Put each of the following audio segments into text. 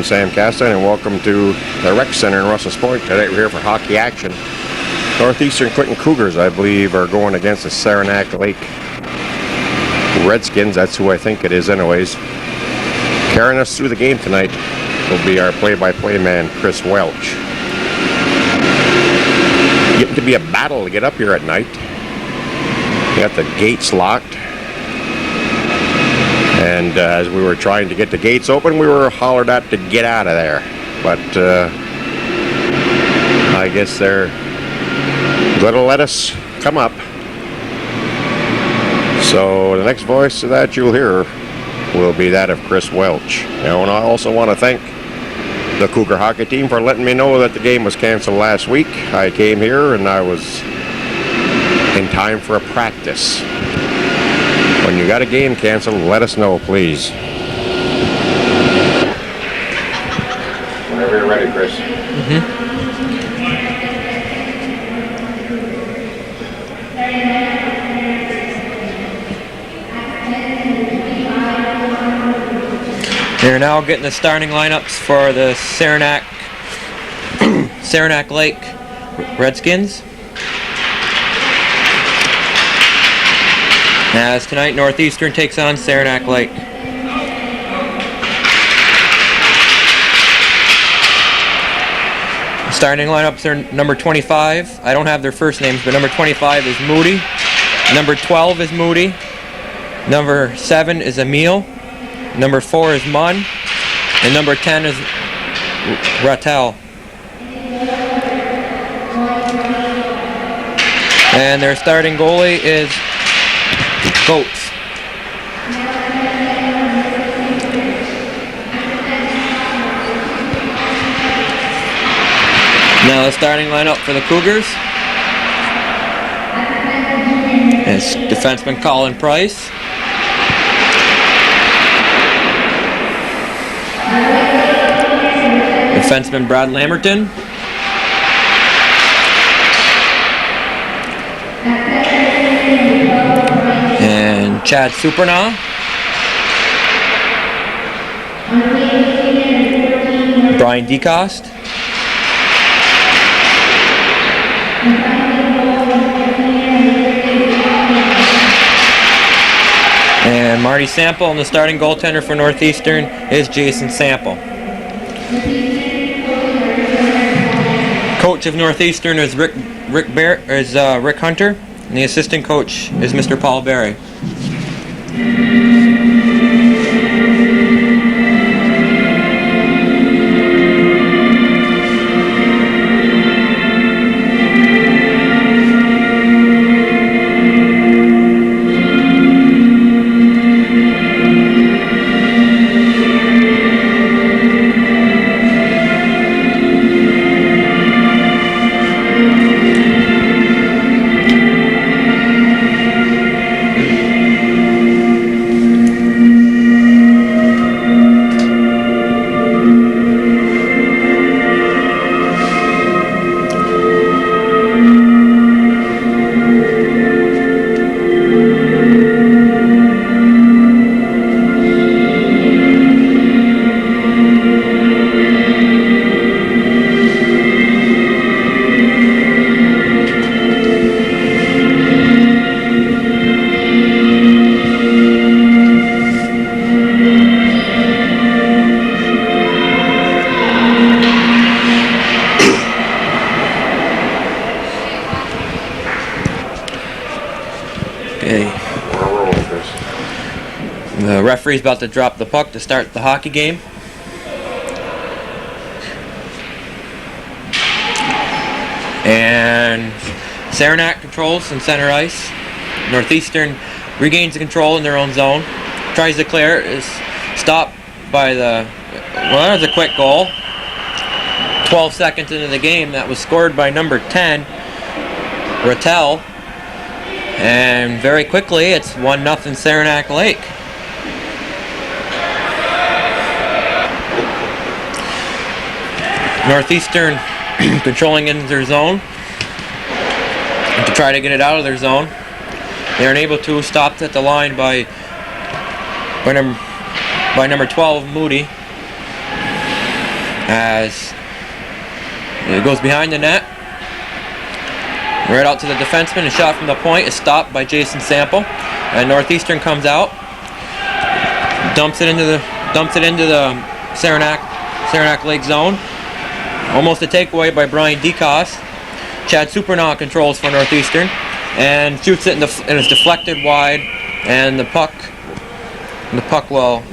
everyone. Sam Castan, and welcome to the Rec Center in Rouses Point. Today we're here for hockey action. Northeastern Clinton Cougars, I believe, are going against the Saranac Lake Redskins. That's who I think it is anyways. Carrying us through the game tonight will be our play-by-play man, Chris Welch. Getting to be a battle to get up here at night. We got the gates locked. And as we were trying to get the gates open, we were hollered at to get out of there. But I guess they're going to let us come up. So the next voice that you'll hear will be that of Chris Welch. And I also want to thank the Cougar hockey team for letting me know that the game was canceled last week. I came here and I was in time for a practice. When you got a game canceled, let us know, please. Whenever you're ready, Chris. They're now getting the starting lineups for the Saranac Lake Redskins. As tonight, Northeastern takes on Saranac Lake. The starting lineups are number 25. I don't have their first names, but number 25 is Moody. Number 12 is Moody. Number 7 is Emil. Number 4 is Munn. And number 10 is Rattel. And their starting goalie is Goats. Now the starting lineup for the Cougars is defenseman Colin Price, defenseman Brad Lamberton, and Chad Supernaw, Brian DeCoste, and Marty Sample, and the starting goaltender for Northeastern is Jason Sample. Coach of Northeastern is Rick Hunter, and the assistant coach is Mr. Paul Berry. The referee's about to drop the puck to start the hockey game. And Saranac controls in center ice. Northeastern regains the control in their own zone. Tries to clear, is stopped by the, well, that was a quick goal. 12 seconds into the game, that was scored by number 10, Rattel. And very quickly, it's 1-0 Saranac Lake. Northeastern controlling in their zone to try to get it out of their zone. They are unable to, stopped at the line by number 12, Moody. as it goes behind the net. Right out to the defenseman. A shot from the point is stopped by Jason Sample. And Northeastern comes out, dumps it into the Saranac Lake zone. Almost a takeaway by Brian DeCoste. Chad Supernaw controls for Northeastern and shoots it, and it's deflected wide. And the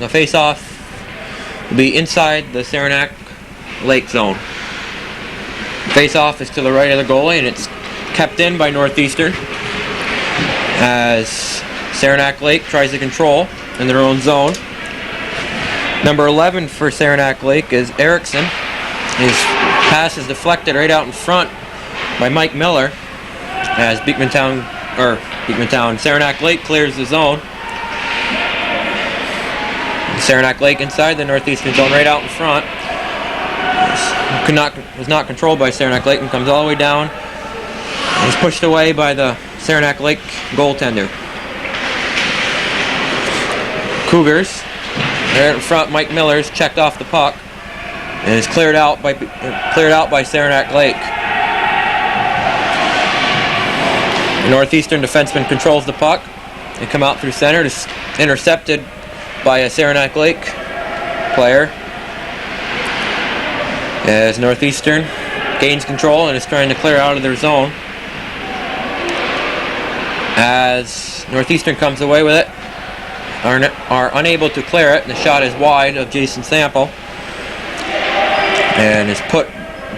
face-off will be inside the Saranac Lake zone. Face-off is to the right of the goalie, and it's kept in by Northeastern as Saranac Lake tries to control in their own zone. Number 11 for Saranac Lake is Erickson. His pass is deflected right out in front by Mike Miller as Saranac Lake clears the zone. Saranac Lake inside the Northeastern zone right out in front. Was not controlled by Saranac Lake and comes all the way down. He's pushed away by the Saranac Lake goaltender. Cougars, there in front, Mike Miller's checked off the puck and is cleared out by Saranac Lake. The Northeastern defenseman controls the puck. They come out through center. It's intercepted by a Saranac Lake player as Northeastern gains control and is trying to clear out of their zone. As Northeastern comes away with it, are unable to clear it, and the shot is wide of Jason Sample and is put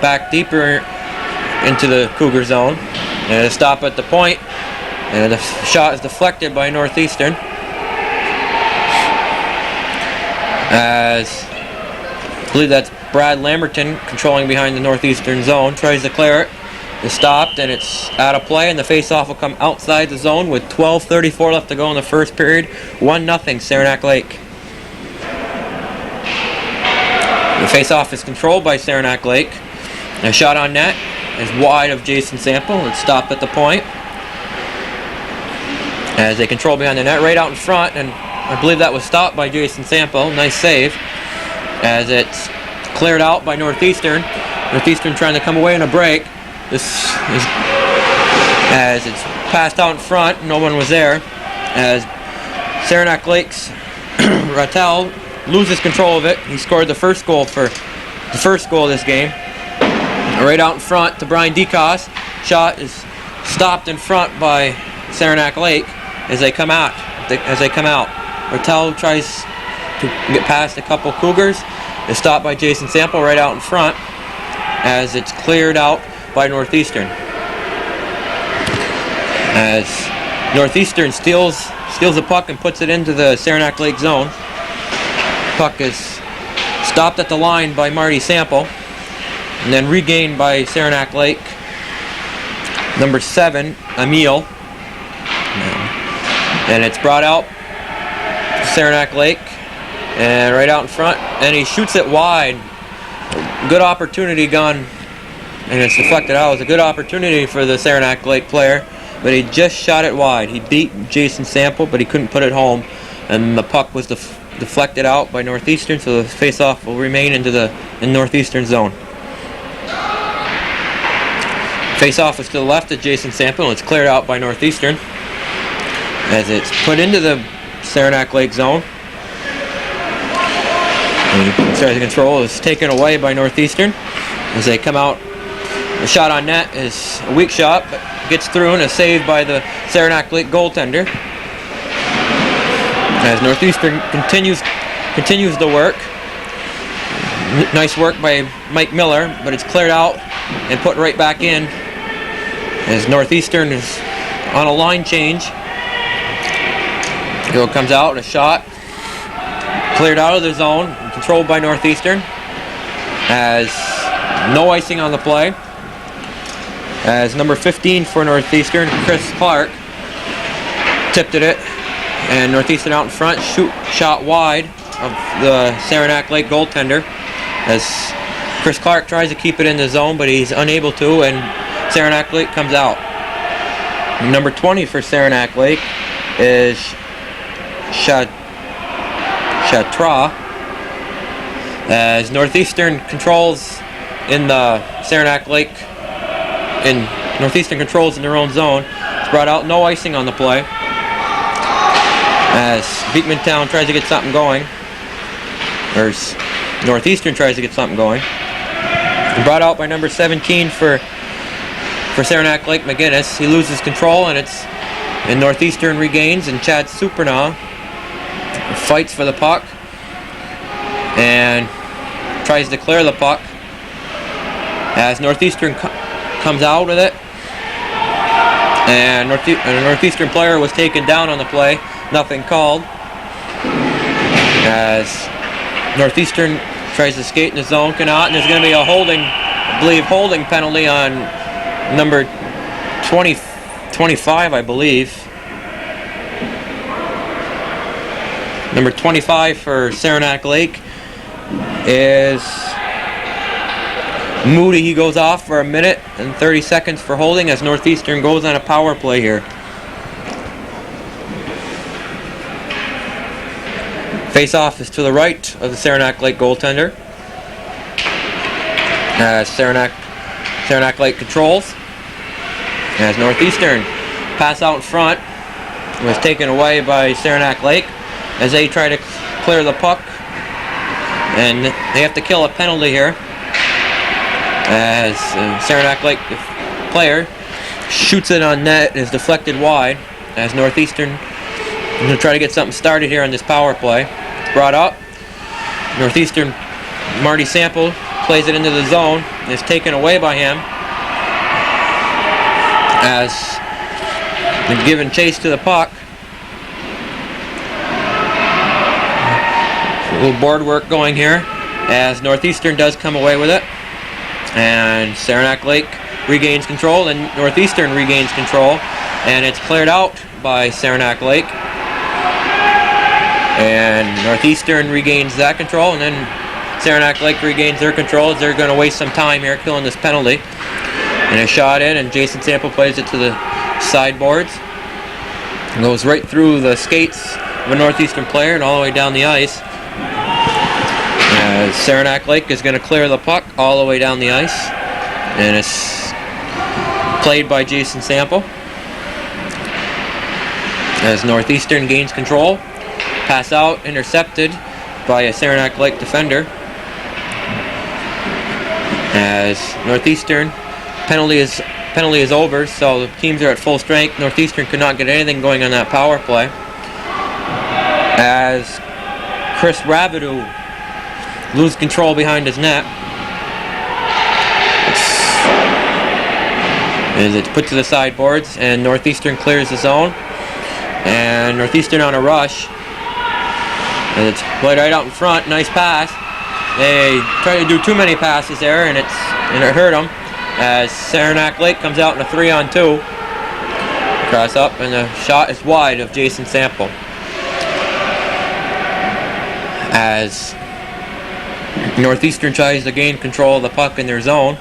back deeper into the Cougar zone. And a stop at the point, and the shot is deflected by Northeastern as I believe that's Brad Lamberton controlling behind the Northeastern zone, tries to clear it. It's stopped and it's out of play, and the face-off will come outside the zone with 12:34 left to go in the first period. 1-0 Saranac Lake. The face-off is controlled by Saranac Lake. And a shot on net is wide of Jason Sample. It's stopped at the point as they control behind the net right out in front, and I believe that was stopped by Jason Sample. Nice save as it's cleared out by Northeastern. Northeastern trying to come away in a break. This is as it's passed out in front. No one was there as Saranac Lake's Rattel loses control of it. He scored the first goal of this game. Right out in front to Brian DeCoste. Shot is stopped in front by Saranac Lake as they come out. Rattel tries to get past a couple Cougars. It's stopped by Jason Sample right out in front as it's cleared out by Northeastern. As Northeastern steals the puck and puts it into the Saranac Lake zone. Puck is stopped at the line by Marty Sample and then regained by Saranac Lake. Number 7, Emil. And it's brought out to Saranac Lake and right out in front, and he shoots it wide. Good opportunity gone, and it's deflected out. It was a good opportunity for the Saranac Lake player, but he just shot it wide. He beat Jason Sample, but he couldn't put it home, and the puck was deflected out by Northeastern, so the face-off will remain in Northeastern zone. Face-off is to the left of Jason Sample, and it's cleared out by Northeastern as it's put into the Saranac Lake zone. And tries to control is taken away by Northeastern as they come out. The shot on net is a weak shot, but gets through and is saved by the Saranac Lake goaltender. As Northeastern continues the work. Nice work by Mike Miller, but it's cleared out and put right back in as Northeastern is on a line change. Hill comes out, a shot cleared out of the zone, controlled by Northeastern as no icing on the play. As number 15 for Northeastern, Chris Clark, tipped it, and Northeastern out in front, shot wide of the Saranac Lake goaltender as Chris Clark tries to keep it in the zone, but he's unable to, and Saranac Lake comes out. Number 20 for Saranac Lake is Chatra. As Northeastern controls in the Saranac Lake, in Northeastern controls in their own zone. It's brought out, no icing on the play. As Beekmantown tries to get something going, or Northeastern tries to get something going. It's brought out by number 17 for Saranac Lake, McGinnis. He loses control, and Northeastern regains, and Chad Supernaw fights for the puck and tries to clear the puck as Northeastern comes out with it, and a Northeastern player was taken down on the play, nothing called, as Northeastern tries to skate in the zone, cannot, and there's going to be a holding penalty on number 25, I believe. Number 25 for Saranac Lake is Moody. He goes off for 1 minute and 30 seconds for holding as Northeastern goes on a power play here. Face-off is to the right of the Saranac Lake goaltender. Saranac Lake controls. As Northeastern pass out in front was taken away by Saranac Lake as they try to clear the puck, and they have to kill a penalty here as Saranac Lake player shoots it on net and is deflected wide as Northeastern will try to get something started here on this power play. It's brought up. Northeastern Marty Sample plays it into the zone and is taken away by him as they're giving chase to the puck. A little board work going here as Northeastern does come away with it, and Saranac Lake regains control, and Northeastern regains control, and it's cleared out by Saranac Lake, and Northeastern regains that control, and then Saranac Lake regains their control as they're going to waste some time here killing this penalty, and a shot in, and Jason Sample plays it to the sideboards. It goes right through the skates of a Northeastern player and all the way down the ice. Saranac Lake is going to clear the puck all the way down the ice, and it's played by Jason Sample as Northeastern gains control. Pass out, intercepted by a Saranac Lake defender as Northeastern penalty is over, so the teams are at full strength. Northeastern could not get anything going on that power play as Chris Rabideau lose control behind his net as it's put to the sideboards, and Northeastern clears the zone, and Northeastern on a rush, and it's played right out in front. Nice pass. They try to do too many passes there, and it hurt them as Saranac Lake comes out in a 3-on-2. Cross up, and the shot is wide of Jason Sample as Northeastern tries to gain control of the puck in their zone,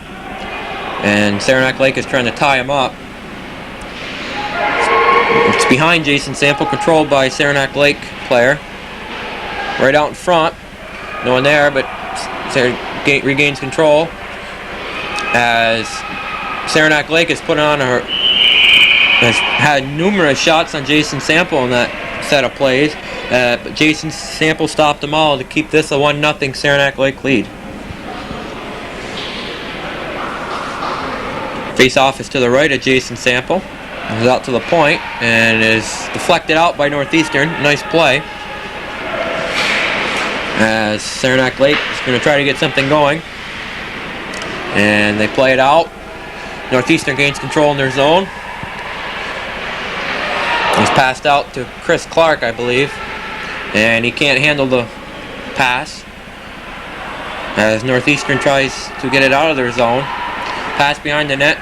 and Saranac Lake is trying to tie him up. It's behind Jason Sample, controlled by Saranac Lake player. Right out in front, no one there, but regains control as Saranac Lake has had numerous shots on Jason Sample in that set of plays. But Jason Sample stopped them all to keep this a 1-0 Saranac Lake lead. Face-off is to the right of Jason Sample. Is out to the point and is deflected out by Northeastern. Nice play. As Saranac Lake is going to try to get something going. And they play it out. Northeastern gains control in their zone. He's passed out to Chris Clark, I believe. And he can't handle the pass as Northeastern tries to get it out of their zone. Pass behind the net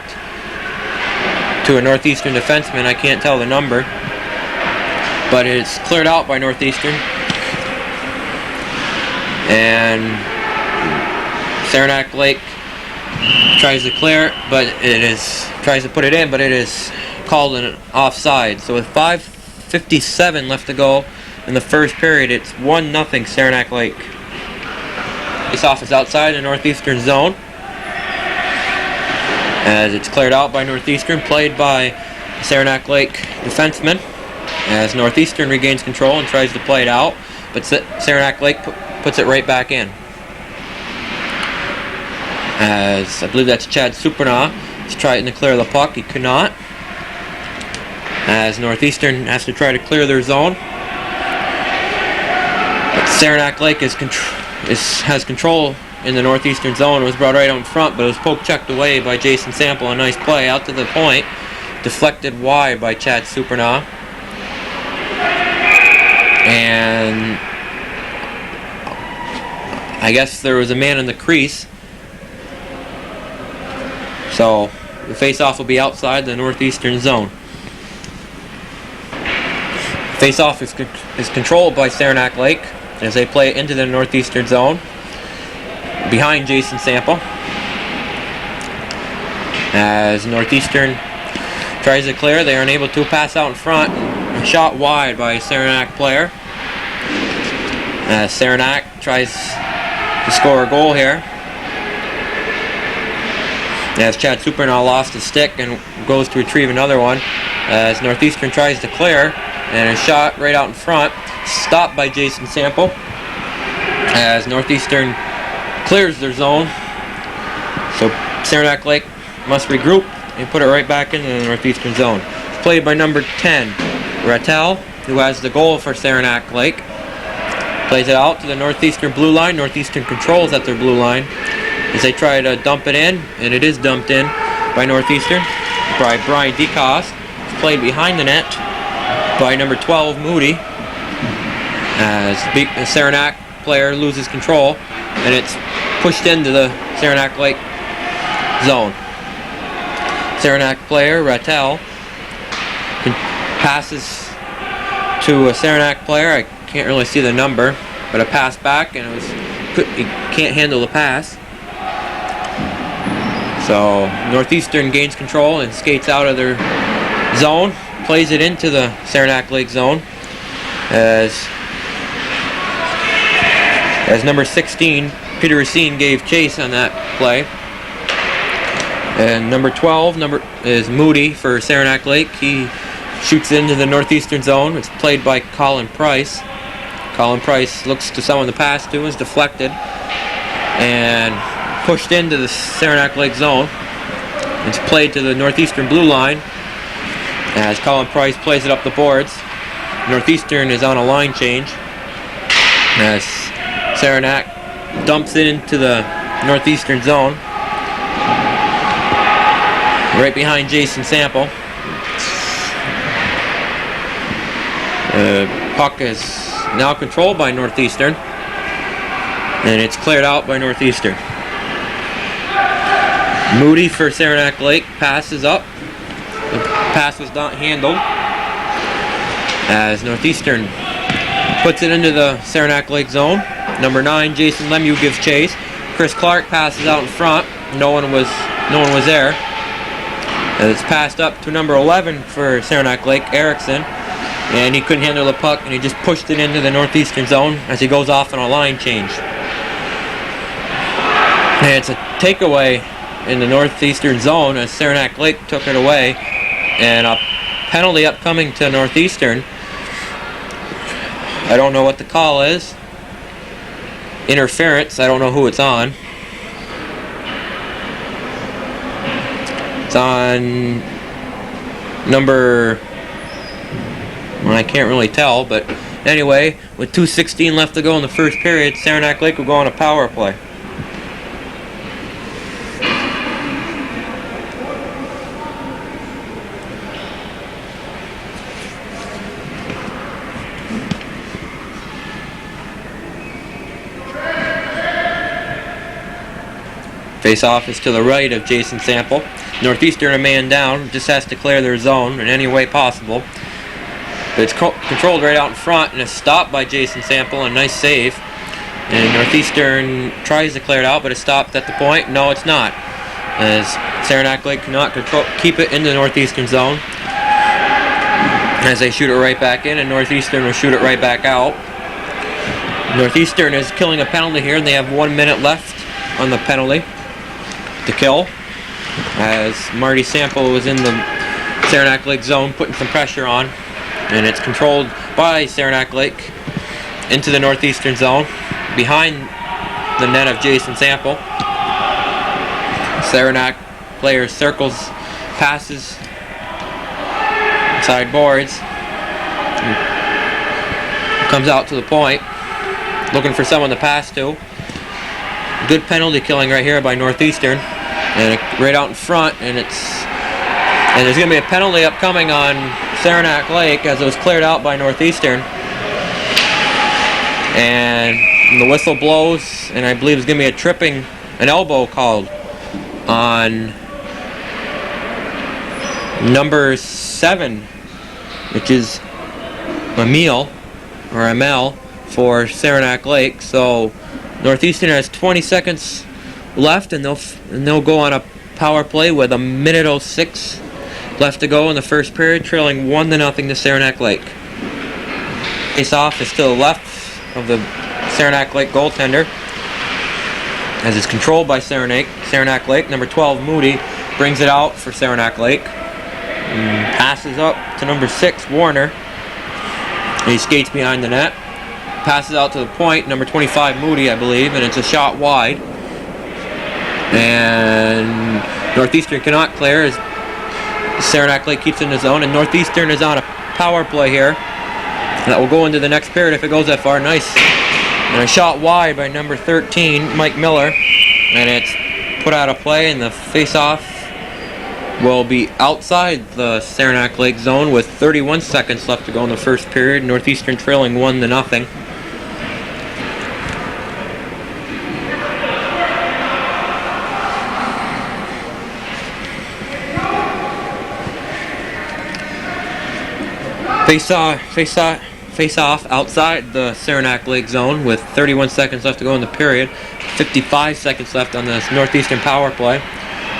to a Northeastern defenseman. I can't tell the number, but it's cleared out by Northeastern. And Saranac Lake tries to clear, but tries to put it in, but it is called an offside. So with 5:57 left to go in the first period, it's 1-0 Saranac Lake. Face-off is outside the Northeastern zone, as it's cleared out by Northeastern, played by Saranac Lake defenseman, as Northeastern regains control and tries to play it out, but Saranac Lake puts it right back in. As I believe that's Chad Supernaw. He's trying to clear the puck. He could not. As Northeastern has to try to clear their zone. But Saranac Lake has control in the Northeastern zone. It was brought right out in front, but it was poke checked away by Jason Sample. A nice play out to the point. Deflected wide by Chad Supernaw. And I guess there was a man in the crease. So the face-off will be outside the Northeastern zone. Face-off is controlled by Saranac Lake as they play it into the Northeastern zone behind Jason Sample. As Northeastern tries to clear, they are unable to. Pass out in front. A shot wide by a Saranac player. As Saranac tries to score a goal here. As Chad Supernaw lost his stick and goes to retrieve another one. As Northeastern tries to clear, and a shot right out in front, stopped by Jason Sample. As Northeastern clears their zone, so Saranac Lake must regroup and put it right back into the Northeastern zone. It's played by number 10, Rattel, who has the goal for Saranac Lake. Plays it out to the Northeastern blue line. Northeastern controls at their blue line as they try to dump it in, and it is dumped in by Northeastern by Brian DeCoste. It's played behind the net by number 12, Moody, as the Saranac player loses control, and it's pushed into the Saranac Lake zone. Saranac player, Rattel, passes to a Saranac player. I can't really see the number, but a pass back, and he can't handle the pass. So Northeastern gains control and skates out of their zone, plays it into the Saranac Lake zone as number 16, Peter Racine, gave chase on that play. And number 12 is Moody for Saranac Lake. He shoots into the Northeastern zone. It's played by Colin Price. Colin Price looks to someone to pass to, is deflected and pushed into the Saranac Lake zone. It's played to the Northeastern blue line as Colin Price plays it up the boards. Northeastern is on a line change as Saranac dumps it into the Northeastern zone right behind Jason Sample. The puck is now controlled by Northeastern, and it's cleared out by Northeastern. Moody for Saranac Lake passes up. The pass was not handled as Northeastern puts it into the Saranac Lake zone. Number 9, Jason Lemieux, gives chase. Chris Clark passes out in front. No one was there. And it's passed up to number 11 for Saranac Lake, Erickson, and he couldn't handle the puck, and he just pushed it into the Northeastern zone as he goes off on a line change. And it's a takeaway in the Northeastern zone as Saranac Lake took it away, and a penalty upcoming to Northeastern. I don't know what the call is. Interference, I don't know who it's on. It's on number, well, I can't really tell, but anyway, with 2:16 left to go in the first period, Saranac Lake will go on a power play. Face-off is to the right of Jason Sample. Northeastern a man down, just has to clear their zone in any way possible. But it's controlled right out in front, and it's stopped by Jason Sample, a nice save. And Northeastern tries to clear it out, but it's stopped at the point. No, it's not, as Saranac Lake cannot keep it in the Northeastern zone, as they shoot it right back in, and Northeastern will shoot it right back out. Northeastern is killing a penalty here, and they have 1 minute left on the penalty to kill, as Marty Sample was in the Saranac Lake zone putting some pressure on, and it's controlled by Saranac Lake into the Northeastern zone behind the net of Jason Sample. Saranac player circles, passes side boards, comes out to the point looking for someone to pass to. Good penalty killing right here by Northeastern, and right out in front, and there's going to be a penalty upcoming on Saranac Lake as it was cleared out by Northeastern, and the whistle blows, and I believe there's going to be an elbow called on number 7, which is Emil for Saranac Lake. So Northeastern has 20 seconds left, and they'll go on a power play with 1:06 left to go in the first period, trailing 1-0 to Saranac Lake. Face-off is to the left of the Saranac Lake goaltender, as it's controlled by Saranac Lake. Number 12, Moody, brings it out for Saranac Lake. And passes up to number 6, Warner. He skates behind the net. Passes out to the point, number 25, Moody, I believe, and it's a shot wide. And Northeastern cannot clear as Saranac Lake keeps in the zone, and Northeastern is on a power play here that will go into the next period if it goes that far. Nice. And a shot wide by number 13, Mike Miller, and it's put out of play, and the face-off will be outside the Saranac Lake zone with 31 seconds left to go in the first period. Northeastern trailing 1-0. Face off outside the Saranac Lake zone with 31 seconds left to go in the period. 55 seconds left on this Northeastern power play,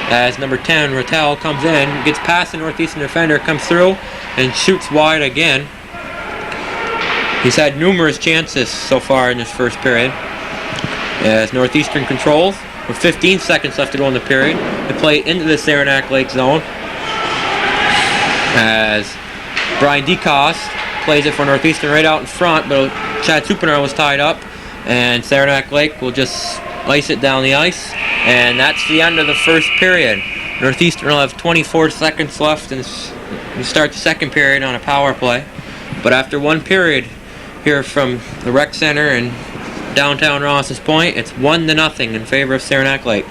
as number 10, Rattel, comes in, gets past the Northeastern defender, comes through, and shoots wide again. He's had numerous chances so far in this first period, as Northeastern controls with 15 seconds left to go in the period. They play into the Saranac Lake zone, as Brian DeCoste plays it for Northeastern right out in front, but Chad Supiner was tied up, and Saranac Lake will just ice it down the ice, and that's the end of the first period. Northeastern will have 24 seconds left and start the second period on a power play. But after one period here from the Rec Center in downtown Rouses Point, it's 1-0 in favor of Saranac Lake.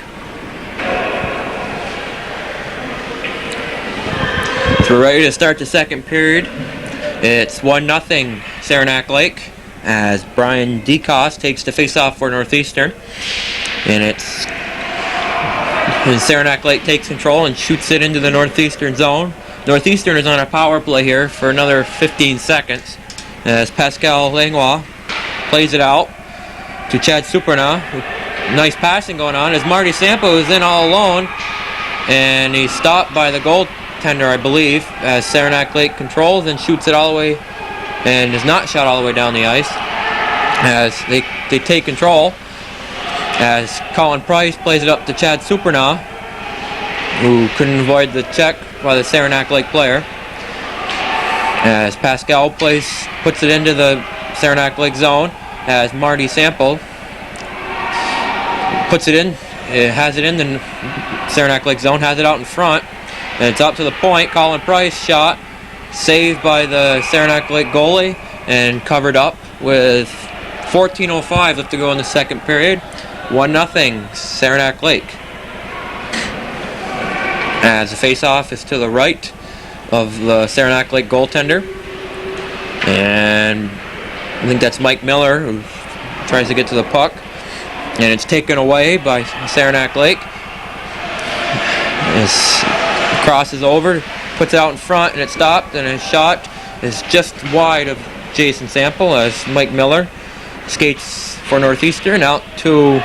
So we're ready to start the second period. It's 1-0 Saranac Lake, as Brian DeCoste takes the face-off for Northeastern, and Saranac Lake takes control and shoots it into the Northeastern zone. Northeastern is on a power play here for another 15 seconds, as Pascal Langlois plays it out to Chad Supiner. Nice passing going on, as Marty Sampo is in all alone, and he's stopped by the goaltender, I believe, as Saranac Lake controls and shoots it all the way, and is not shot all the way down the ice, as they take control, as Colin Price plays it up to Chad Supiner, who couldn't avoid the check by the Saranac Lake player, as Pascal puts it into the Saranac Lake zone, as Marty Sample puts it in, has it in the Saranac Lake zone, has it out in front, and it's up to the point. Colin Price shot, saved by the Saranac Lake goalie, and covered up with 14:05 left to go in the second period. 1-0 Saranac Lake. As the face-off is to the right of the Saranac Lake goaltender, and I think that's Mike Miller who tries to get to the puck, and it's taken away by Saranac Lake. As crosses over, puts it out in front, and it's stopped, and his shot is just wide of Jason Sample, as Mike Miller skates for Northeastern out to,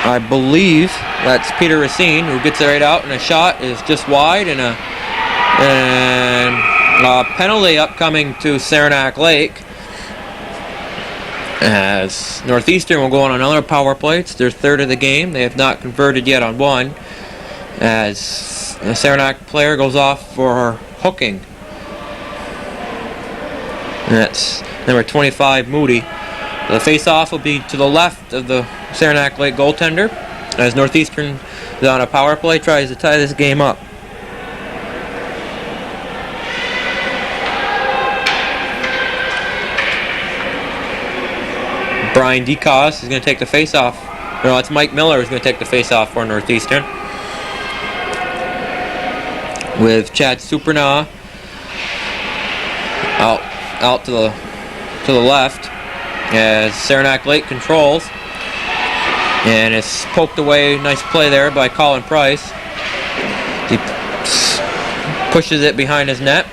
I believe that's Peter Racine, who gets it right out, and a shot is just wide, and a penalty upcoming to Saranac Lake, As Northeastern will go on another power play. It's their third of the game. They have not converted yet on one. As a Saranac player goes off for hooking. And that's number 25, Moody. The face-off will be to the left of the Saranac Lake goaltender, as Northeastern is on a power play, tries to tie this game up. Brian DeCos is going to take the face-off. No, it's Mike Miller who's going to take the face-off for Northeastern. With Chad Supernaw out to the left, as Saranac Lake controls, and it's poked away. Nice play there by Colin Price. He pushes it behind his net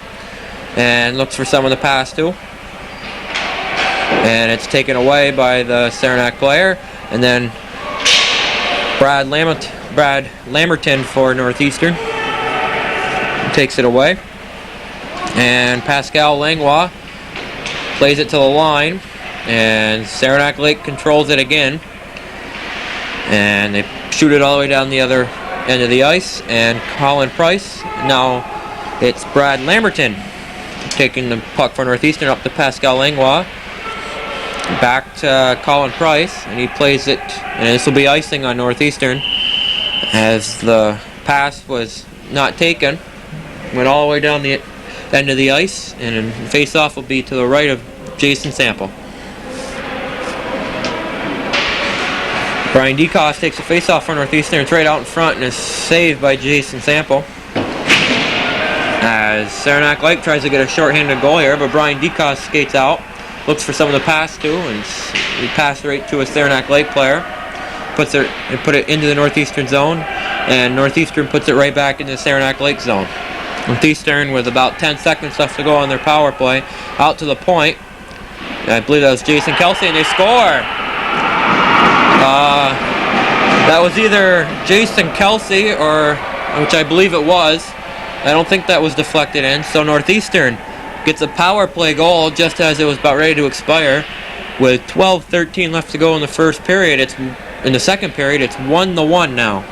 and looks for someone to pass to, and it's taken away by the Saranac player, and then Brad Lamberton for Northeastern takes it away, and Pascal Langlois plays it to the line, and Saranac Lake controls it again, and they shoot it all the way down the other end of the ice, and Colin Price, now it's Brad Lamberton taking the puck for Northeastern up to Pascal Langlois, back to Colin Price, and he plays it, and this will be icing on Northeastern, as the pass was not taken, went all the way down the end of the ice, and face-off will be to the right of Jason Sample. Brian DeCos takes a face-off for Northeastern. It's right out in front and is saved by Jason Sample. As Saranac Lake tries to get a short-handed goal here, but Brian DeCos skates out, looks for someone to pass to, and he passed right to a Saranac Lake player. Put it into the Northeastern zone, and Northeastern puts it right back into the Saranac Lake zone. Northeastern with about 10 seconds left to go on their power play, out to the point. I believe that was Jason Kelsey, and they score. That was either Jason Kelsey, or which I believe it was. I don't think that was deflected in. So Northeastern gets a power play goal just as it was about ready to expire. With 12:13 left to go in the first period, in the second period, it's 1-1 now.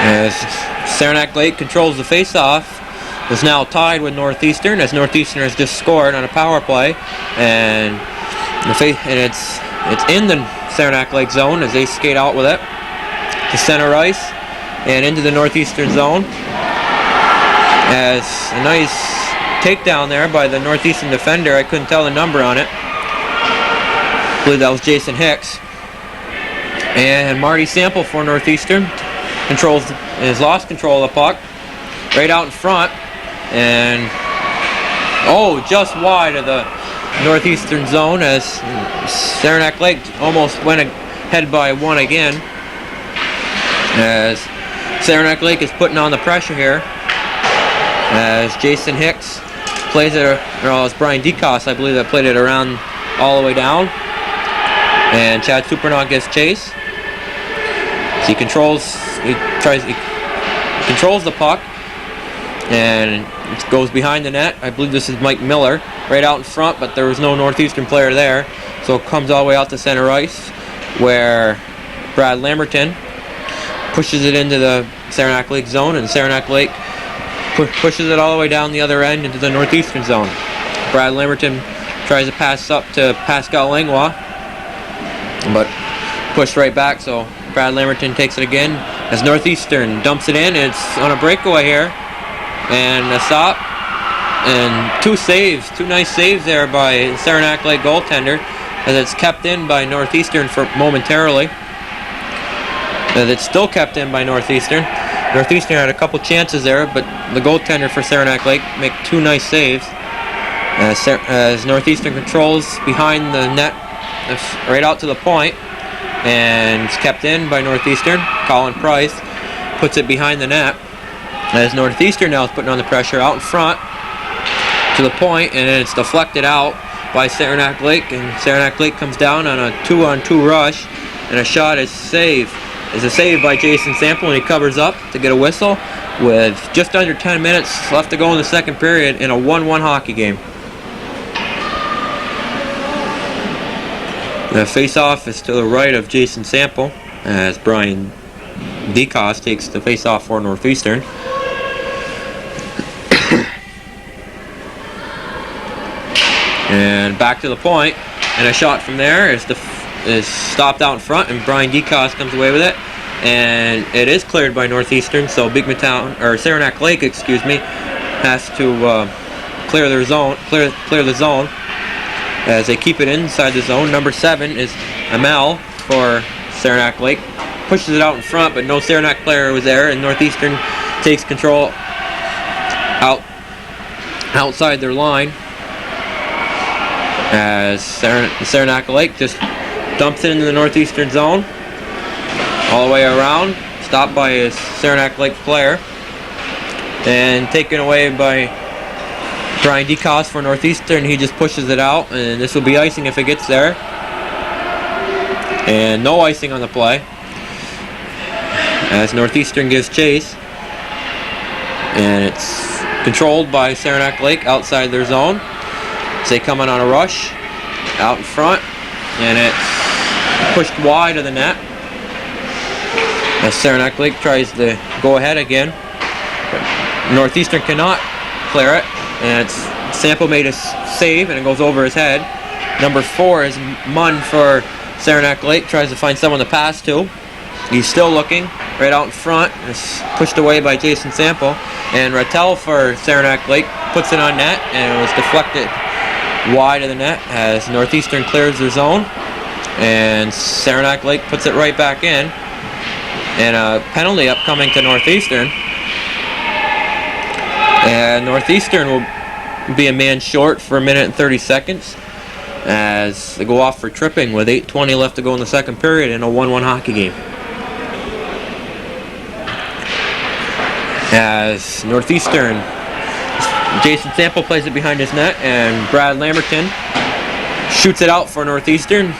As Saranac Lake controls the face-off, is now tied with Northeastern, as Northeastern has just scored on a power play, and it's in the Saranac Lake zone as they skate out with it to center ice and into the Northeastern zone. As a nice takedown there by the Northeastern defender. I couldn't tell the number on it. I believe that was Jason Hicks. And Marty Sample for Northeastern has lost control of the puck right out in front, and just wide of the Northeastern zone as Saranac Lake almost went ahead by one again, as Saranac Lake is putting on the pressure here as Jason Hicks plays it, or it's Brian DeCos, I believe, that played it around all the way down, and Chad Supernaw gives chase. He controls the puck, and it goes behind the net. I believe this is Mike Miller right out in front, but there was no Northeastern player there, so it comes all the way out to center ice, where Brad Lamberton pushes it into the Saranac Lake zone, and Saranac Lake pushes it all the way down the other end into the Northeastern zone. Brad Lamberton tries to pass up to Pascal Langlois, but pushed right back, so Brad Lamberton takes it again as Northeastern dumps it in. It's on a breakaway here, and a stop, and two nice saves there by Saranac Lake goaltender, as it's kept in by Northeastern for momentarily. As it's still kept in by Northeastern. Northeastern had a couple chances there, but the goaltender for Saranac Lake make two nice saves. As Northeastern controls behind the net, right out to the point, and it's kept in by Northeastern. Colin Price puts it behind the net, as Northeastern now is putting on the pressure out in front to the point, and then it's deflected out by Saranac Lake, and Saranac Lake comes down on a 2-on-2 rush, and a shot is saved. Is a save by Jason Sample, and he covers up to get a whistle with just under 10 minutes left to go in the second period in a 1-1 hockey game. The face-off is to the right of Jason Sample as Brian DeCoste takes the face-off for Northeastern. And back to the point, and a shot from there is stopped out in front, and Brian DeCoste comes away with it, and it is cleared by Northeastern. So Saranac Lake, excuse me, has to clear their zone, clear the zone as they keep it inside the zone. Number 7 is Amel for Saranac Lake, pushes it out in front, but no Saranac player was there, and Northeastern takes control outside their line as Saranac Lake just dumps it into the Northeastern zone all the way around, stopped by a Saranac Lake player and taken away by Brian DeCoste for Northeastern. He just pushes it out, and this will be icing if it gets there, and no icing on the play as Northeastern gives chase, and it's controlled by Saranac Lake outside their zone. So they come in on a rush out in front, and it's pushed wide of the net as Saranac Lake tries to go ahead again. But Northeastern cannot clear it, and Sample made a save, and it goes over his head. Number 4 is Munn for Saranac Lake, tries to find someone to pass to. He's still looking right out in front. It's pushed away by Jason Sample, and Rattel for Saranac Lake puts it on net, and it was deflected wide of the net as Northeastern clears their zone, and Saranac Lake puts it right back in, and a penalty upcoming to Northeastern, and Northeastern will be a man short for 1 minute and 30 seconds as they go off for tripping with 8:20 left to go in the second period in a 1-1 hockey game. As Northeastern, Jason Sample plays it behind his net, and Brad Lamberton shoots it out for Northeastern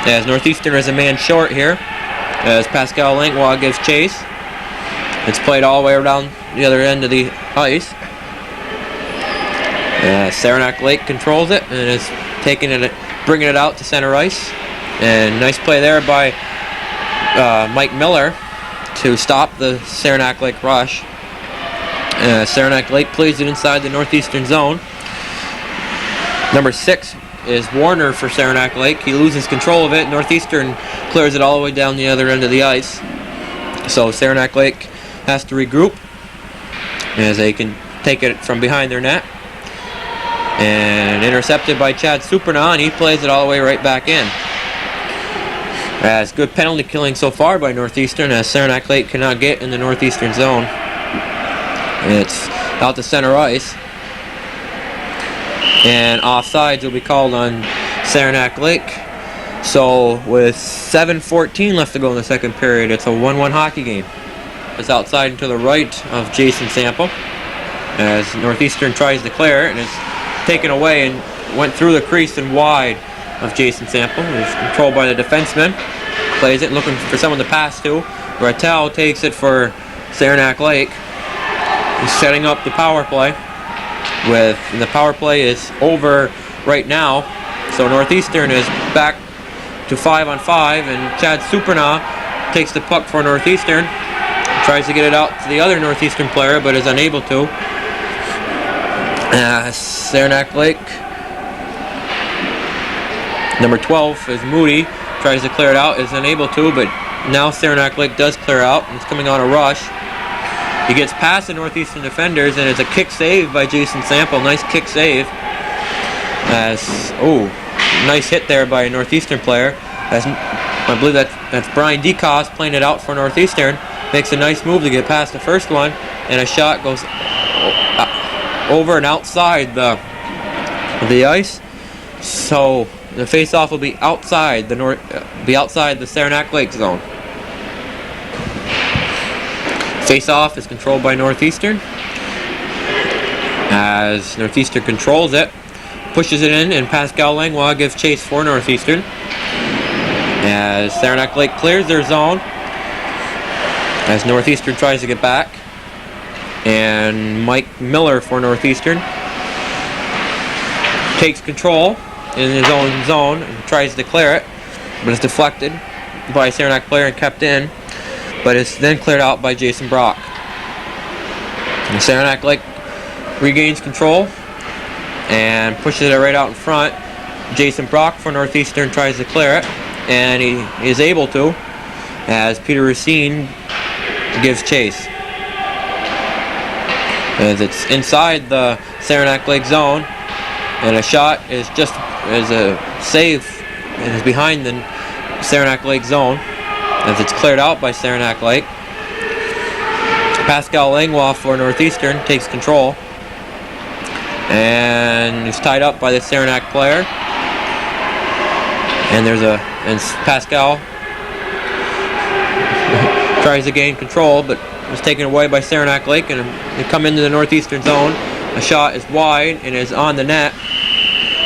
as Northeastern is a man short here as Pascal Langlois gives chase. It's played all the way around the other end of the ice. Saranac Lake controls it and is bringing it out to center ice, and nice play there by Mike Miller to stop the Saranac Lake rush. Saranac Lake plays it inside the Northeastern zone. Number 6 is Warner for Saranac Lake. He loses control of it. Northeastern clears it all the way down the other end of the ice. So Saranac Lake has to regroup as they can take it from behind their net. And intercepted by Chad Supernaw, and he plays it all the way right back in. As good penalty killing so far by Northeastern, as Saranac Lake cannot get in the Northeastern zone. It's out to center ice, and offsides will be called on Saranac Lake. So with 7:14 left to go in the second period, it's a 1-1 hockey game. It's outside and to the right of Jason Sample as Northeastern tries to clear it, and it's taken away and went through the crease and wide of Jason Sample. It's controlled by the defenseman. Plays it, looking for someone to pass to. Rattel takes it for Saranac Lake. He's setting up the power play. The power play is over right now, so Northeastern is back to 5-on-5, and Chad Supernaw takes the puck for Northeastern. Tries to get it out to the other Northeastern player, but is unable to. Saranac Lake, number 12 is Moody, tries to clear it out, is unable to, but now Saranac Lake does clear out, and it's coming on a rush. He gets past the Northeastern defenders, and it's a kick save by Jason Sample. Nice kick save. Nice hit there by a Northeastern player. I believe that's Brian DeCoste playing it out for Northeastern. Makes a nice move to get past the first one, and a shot goes over and outside the ice. So the face-off will be outside the Saranac Lake zone. Face-off is controlled by Northeastern as Northeastern controls it, pushes it in, and Pascal Langlois gives chase for Northeastern as Saranac Lake clears their zone as Northeastern tries to get back, and Mike Miller for Northeastern takes control in his own zone and tries to clear it. but it's deflected by a Saranac player and kept in, but it's then cleared out by Jason Brock. And Saranac Lake regains control and pushes it right out in front. Jason Brock for Northeastern tries to clear it, and he is able to, as Peter Racine gives chase. As it's inside the Saranac Lake zone, and a shot is just as a save and is behind the Saranac Lake zone as it's cleared out by Saranac Lake. Pascal Langlois for Northeastern takes control and is tied up by the Saranac player. And Pascal tries to gain control, but is taken away by Saranac Lake, and they come into the Northeastern zone. A shot is wide and is on the net.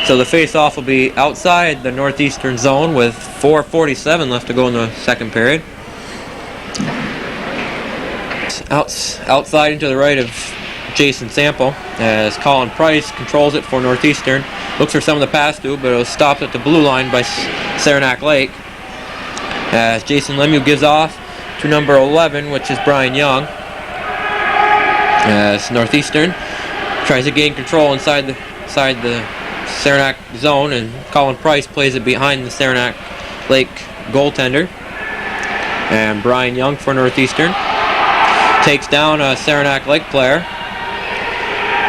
So the face-off will be outside the Northeastern zone with 4:47 left to go in the second period. Outside and to the right of Jason Sample, as Colin Price controls it for Northeastern. Looks for some of the pass through, but it was stopped at the blue line by Saranac Lake. As Jason Lemieux gives off to number 11, which is Brian Young. As Northeastern tries to gain control inside the Saranac zone, and Colin Price plays it behind the Saranac Lake goaltender. And Brian Young for Northeastern takes down a Saranac Lake player,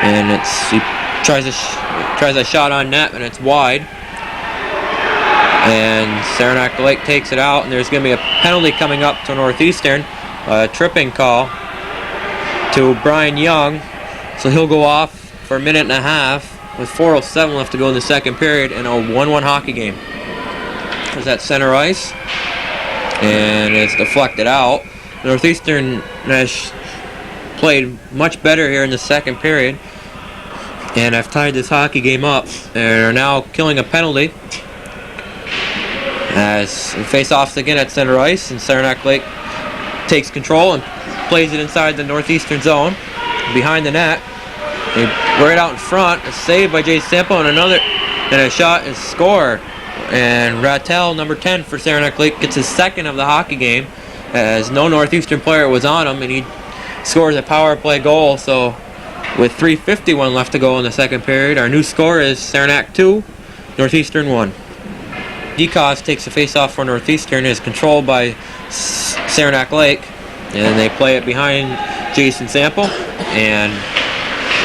and he tries a shot on net, and it's wide. And Saranac Lake takes it out, and there's going to be a penalty coming up to Northeastern, a tripping call to Brian Young, so he'll go off for a minute and a half with 4:07 left to go in the second period in a 1-1 hockey game. It's at center ice, and it's deflected out. Northeastern has played much better here in the second period, and have tied this hockey game up. They're now killing a penalty as we face off again at center ice, and Saranac Lake takes control and plays it inside the Northeastern zone behind the net. Right out in front, a save by Jason Sample, and a shot is scored. And Rattel, number 10 for Saranac Lake, gets his second of the hockey game, as no Northeastern player was on him, and he scores a power play goal. So with 3:51 left to go in the second period, our new score is Saranac 2, Northeastern 1. DeCoste takes the face-off for Northeastern, is controlled by Saranac Lake, and they play it behind Jason Sample, and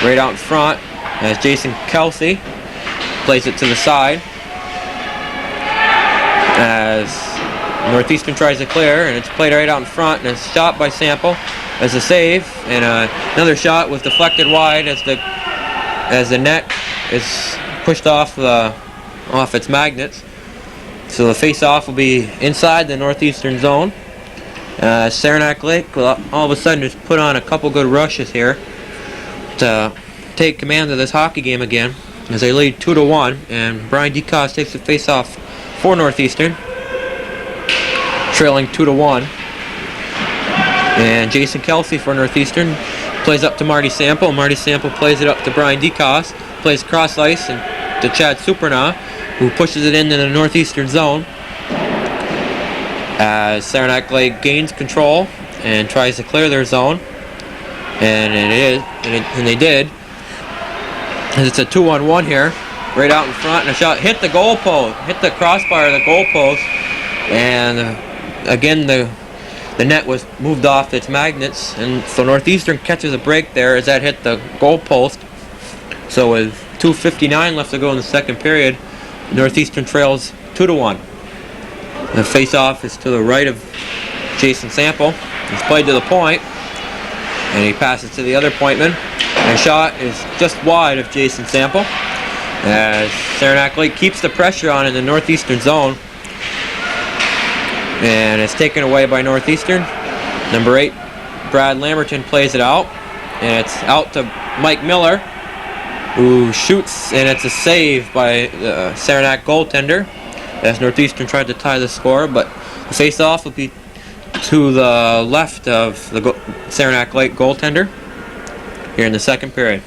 right out in front as Jason Kelsey plays it to the side as Northeastern tries to clear, and it's played right out in front, and it's shot by Sample as a save, and another shot was deflected wide as the net is pushed off its magnets. So the face-off will be inside the Northeastern zone. Saranac Lake will all of a sudden just put on a couple good rushes here to take command of this hockey game again, as they lead 2-1, and Brian DeCoste takes the face-off for Northeastern, trailing 2-1. And Jason Kelsey for Northeastern plays up to Marty Sample. Marty Sample plays it up to Brian DeCoste, plays cross ice and to Chad Supernaw, who pushes it into the Northeastern zone. As Saranac Lake gains control and tries to clear their zone, and they did. As it's a 2-on-1 here, right out in front, and a shot hit the goalpost, hit the crossbar of the goalpost, and again the net was moved off its magnets, and so Northeastern catches a break there as that hit the goalpost. So with 2:59 left to go in the second period, Northeastern trails 2-1. The face-off is to the right of Jason Sample. It's played to the point, and he passes to the other pointman. And a shot is just wide of Jason Sample, as Saranac Lake keeps the pressure on in the Northeastern zone, and it's taken away by Northeastern. Number 8, Brad Lamberton plays it out, and it's out to Mike Miller, who shoots, and it's a save by the Saranac goaltender, as Northeastern tried to tie the score, but the face-off will be to the left of the Saranac Lake goaltender here in the second period.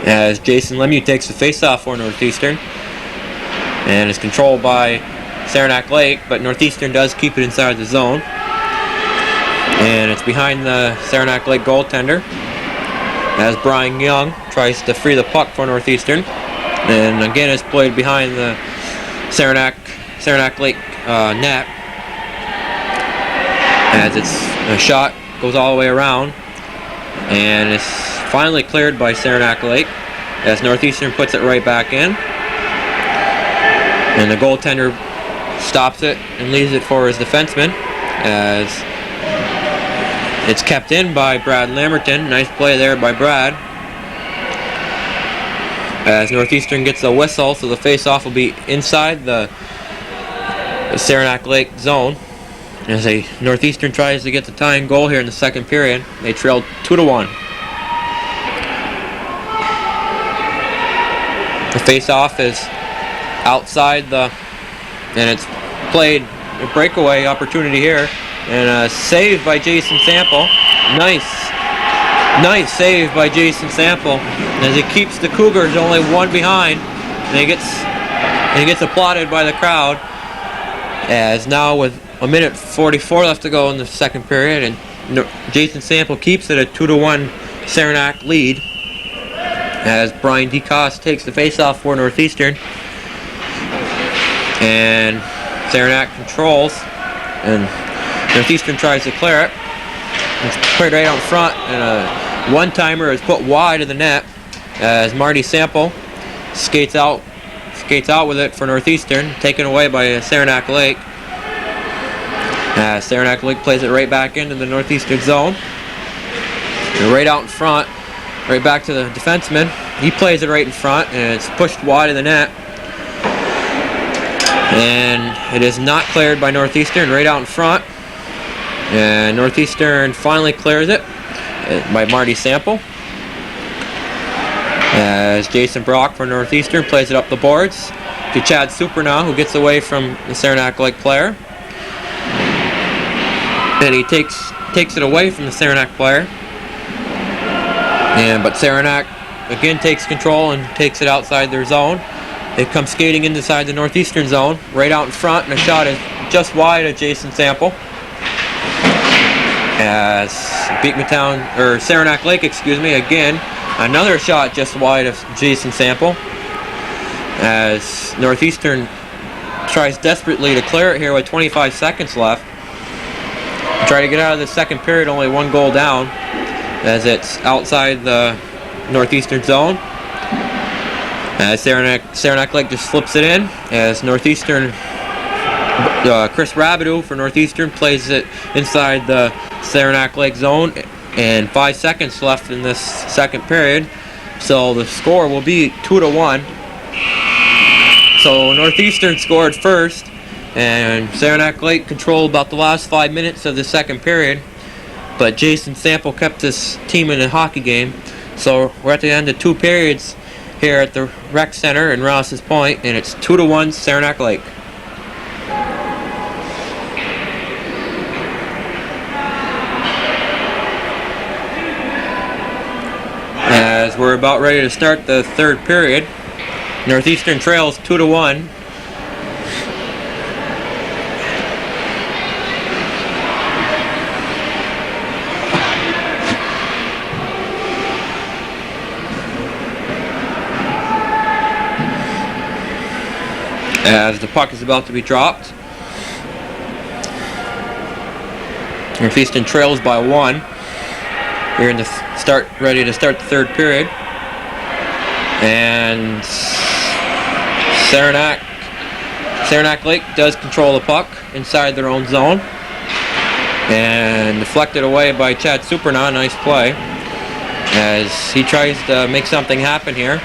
as Jason Lemieux takes the face-off for Northeastern, and is controlled by Saranac Lake, but Northeastern does keep it inside the zone. And it's behind the Saranac Lake goaltender as Brian Young tries to free the puck for Northeastern. And again, it's played behind the Saranac Lake net as a shot goes all the way around, and it's finally cleared by Saranac Lake as Northeastern puts it right back in. And the goaltender stops it and leaves it for his defenseman as it's kept in by Brad Lamberton. Nice play there by Brad. As Northeastern gets a whistle, so the face-off will be inside the Saranac Lake zone. As Northeastern tries to get the tying goal here in the second period. They trailed 2-1. The face-off is outside and it's played a breakaway opportunity here, and a save by Jason Sample. Nice save by Jason Sample as he keeps the Cougars only one behind, and he gets applauded by the crowd. As now with a minute 44 left to go in the second period, and Jason Sample keeps it a 2-1 Saranac lead as Brian DeCoste takes the face-off for Northeastern, and Saranac controls, and Northeastern tries to clear it. It's put right out in front, and a one-timer is put wide of the net as Marty Sample skates out with it for Northeastern, taken away by Saranac Lake. Saranac Lake plays it right back into the Northeastern zone. And right out in front, right back to the defenseman. He plays it right in front, and it's pushed wide of the net. And it is not cleared by Northeastern, right out in front. And Northeastern finally clears it by Marty Sample. As Jason Brock for Northeastern plays it up the boards to Chad Supernaw, who gets away from the Saranac Lake player. And he takes it away from the Saranac player. But Saranac again takes control and takes it outside their zone. They come skating inside the Northeastern zone, right out in front, and a shot is just wide of Jason Sample. As Saranac Lake, again, another shot just wide of Jason Sample. As Northeastern tries desperately to clear it here with 25 seconds left. Try to get out of the second period, only one goal down, as it's outside the Northeastern zone. As Saranac Lake just slips it in, as Northeastern, Chris Rabideau for Northeastern plays it inside the Saranac Lake zone, and 5 seconds left in this second period, so the score will be 2-1. So Northeastern scored first, and Saranac Lake controlled about the last 5 minutes of the second period, but Jason Sample kept this team in a hockey game. So we're at the end of 2 periods here at the Rec Center in Rouses Point, and it's 2-1 Saranac Lake. As we're about ready to start the third period, Northeastern trails 2-1. As the puck is about to be dropped, Northeastern trails by 1. We're in the ready to start the third period, and Saranac Lake does control the puck inside their own zone, and deflected away by Chad Supernaw. Nice play as he tries to make something happen here,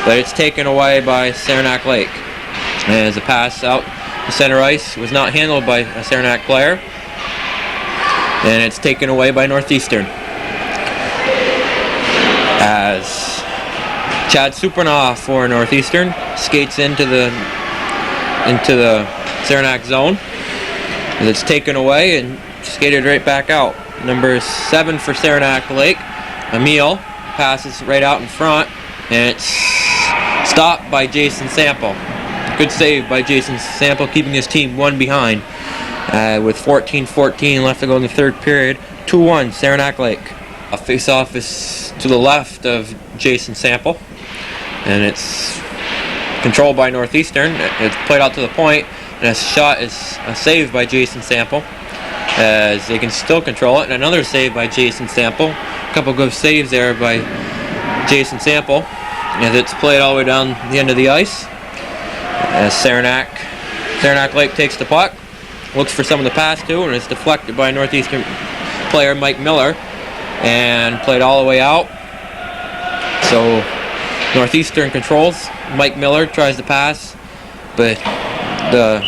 but it's taken away by Saranac Lake. As the pass out the center ice was not handled by a Saranac player, and it's taken away by Northeastern. As Chad Supernaw for Northeastern skates into the Saranac zone, and it's taken away and skated right back out. Number 7 for Saranac Lake, Emil, passes right out in front, and it's stopped by Jason Sample. Good save by Jason Sample, keeping his team one behind with 14-14 left to go in the third period. 2-1 Saranac Lake. A face-off is to the left of Jason Sample, and it's controlled by Northeastern. It's played out to the point, and a shot is a save by Jason Sample, as they can still control it. And another save by Jason Sample. A couple good saves there by Jason Sample, as it's played all the way down the end of the ice. As Saranac Lake takes the puck, looks for someone to pass to, and it's deflected by Northeastern player Mike Miller, and played all the way out. So Northeastern controls. Mike Miller tries to pass, but the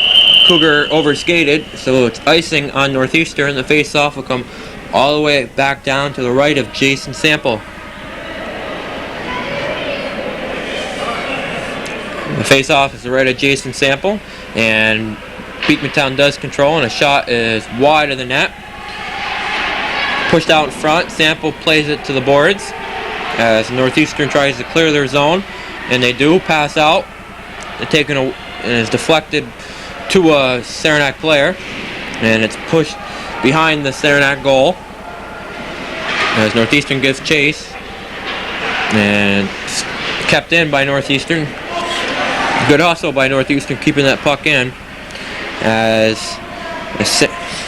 Cougar overskated, so it's icing on Northeastern. The face-off will come all the way back down to the right of Jason Sample. The face-off is the right of Jason Sample, and Beekmantown does control, and a shot is wide of the net. Pushed out in front, Sample plays it to the boards as Northeastern tries to clear their zone, and they do pass out. And it's deflected to a Saranac player, and it's pushed behind the Saranac goal as Northeastern gives chase, and it's kept in by Northeastern. Good hustle by Northeastern keeping that puck in, as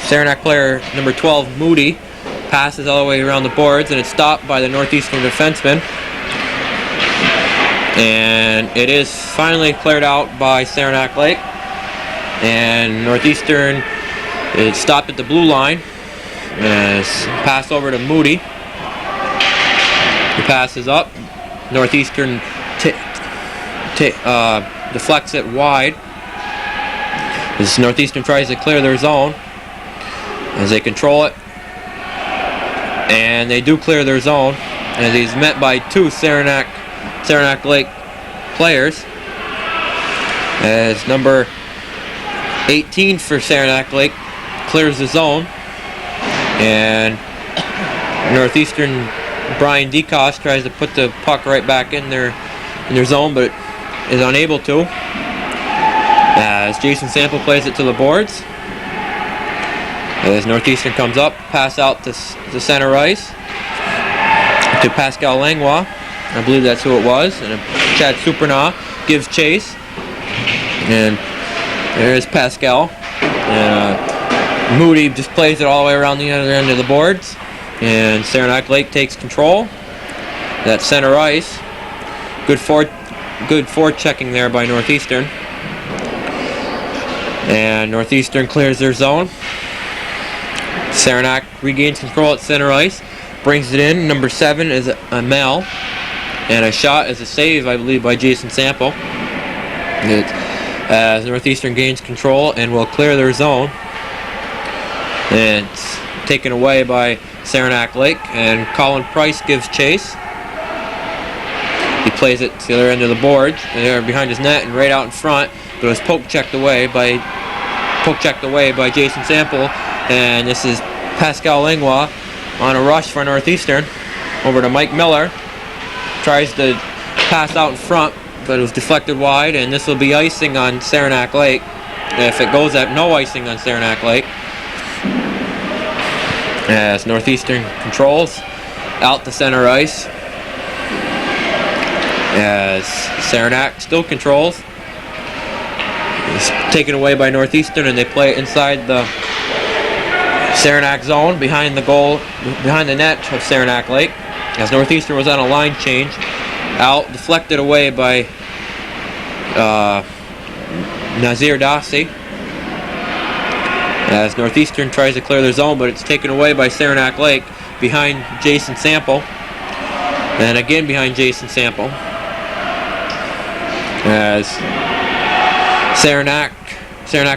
Saranac player number 12 Moody passes all the way around the boards, and it's stopped by the Northeastern defenseman, and it is finally cleared out by Saranac Lake, and Northeastern is stopped at the blue line, and it's passed over to Moody. He passes up, Northeastern deflects it wide as Northeastern tries to clear their zone as they control it, and they do clear their zone as he's met by two Saranac Lake players, as number 18 for Saranac Lake clears the zone, and Northeastern Brian DeCoste tries to put the puck right back in their zone, but is unable to, as Jason Sample plays it to the boards. As Northeastern comes up, pass out to center ice to Pascal Langlois. I believe that's who it was. And Chad Supernaw gives chase. And there's Pascal. And Moody just plays it all the way around the other end of the boards. And Saranac Lake takes control. That's center ice. Good forechecking there by Northeastern. And Northeastern clears their zone. Saranac regains control at center ice, brings it in. Number 7 is a Mel, and a shot is a save, I believe, by Jason Sample. As Northeastern gains control and will clear their zone, and it's taken away by Saranac Lake, and Colin Price gives chase. He plays it to the other end of the board, and they're behind his net and right out in front, but it was poke checked away by Jason Sample. And this is Pascal Langlois on a rush for Northeastern over to Mike Miller. Tries to pass out in front, but it was deflected wide, and this will be icing on Saranac Lake. If it goes at no icing on Saranac Lake, as Northeastern controls out the center ice, as Saranac still controls. It's taken away by Northeastern, and they play it inside the Saranac zone behind the goal, behind the net of Saranac Lake, as Northeastern was on a line change. Out, deflected away by Nazir Dossi, as Northeastern tries to clear their zone, but it's taken away by Saranac Lake behind Jason Sample, and again behind Jason Sample, as Saranac